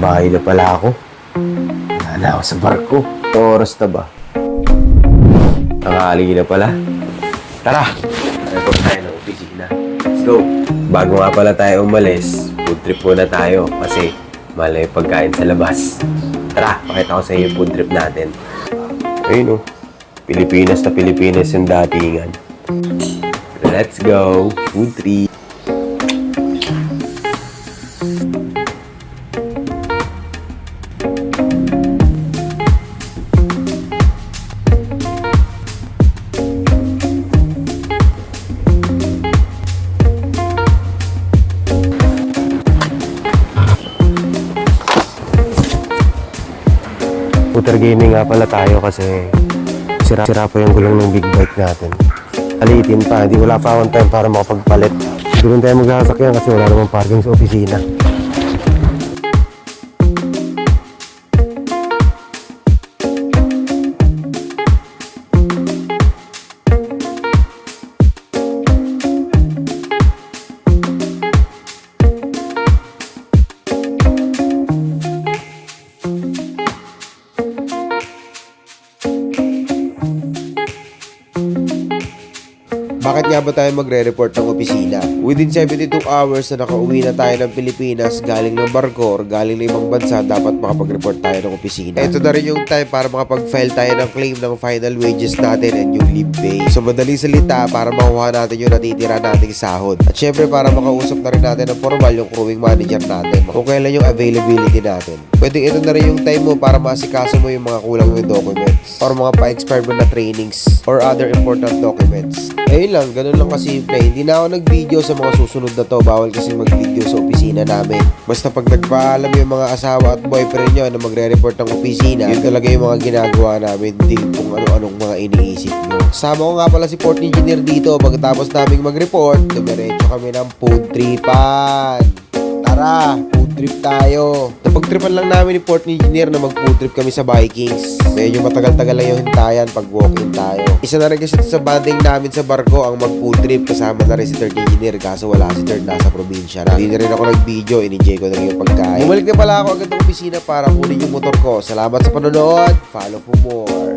bahay na pala ako. Wala na ako sa barko. Oras na ba? Tanghali na pala. Tara! Report tayo ng opisina. Let's go! Bago nga pala tayo umalis, food trip muna tayo kasi mahal na yung pagkain sa labas. Tara, pakita ko sa inyo yung food trip natin. Ayun o. Pilipinas na Pilipinas yung datingan. Let's go! Food trip! Scooter gaming nga pala tayo kasi sira pa yung gulong ng big bike natin. Alitin pa, hindi wala pa akong time para makapagpalit. Doon tayo magsasakyan kasi wala namang parking sa opisina. Bakit nga ba tayo magre-report ng opisina? Within 72 hours na nakauwi na tayo ng Pilipinas galing ng barko or galing ng ibang bansa, dapat makapag-report tayo ng opisina. Ito na rin yung time para makapag-file tayo ng claim ng final wages natin and yung leave pay. So madali salita, para makuha natin yung natitira nating sahod. At syempre para makausap na rin natin ng formal yung crewing manager natin kung kailan yung availability natin. Pwedeng ito na rin yung time mo para masikaso mo yung mga kulang yung documents or mga pa-expire mo na trainings or other important documents. Ayun lang, ganun lang kasimple. Hindi na ako nag-video sa mga susunod na to. Bawal kasi mag-video sa opisina namin. Basta pag nagpaalam yung mga asawa at boyfriend nyo na magre-report ng opisina, yun talaga yung mga ginagawa namin, hindi kung ano-anong mga iniisip nyo. Sama ko nga pala si port engineer dito. Pagkatapos naming mag-report, dumiretso kami ng food tripan. Tara, food trip tayo. Napag-tripan lang namin ni port engineer na mag-food trip kami sa Vikings. Medyo matagal-tagal lang yung hintayan pag walk-in tayo. Isa na rin kasi sa banding namin sa barko ang mag-food trip. Kasama na rin si third engineer, kaso wala si third, nasa probinsya na. Hindi na rin ako nag-video, in-enjoy ko na rin yung pagkain. Bumalik na pala ako agad ng opisina para kunin yung motor ko. Salamat sa panonood. Follow for more.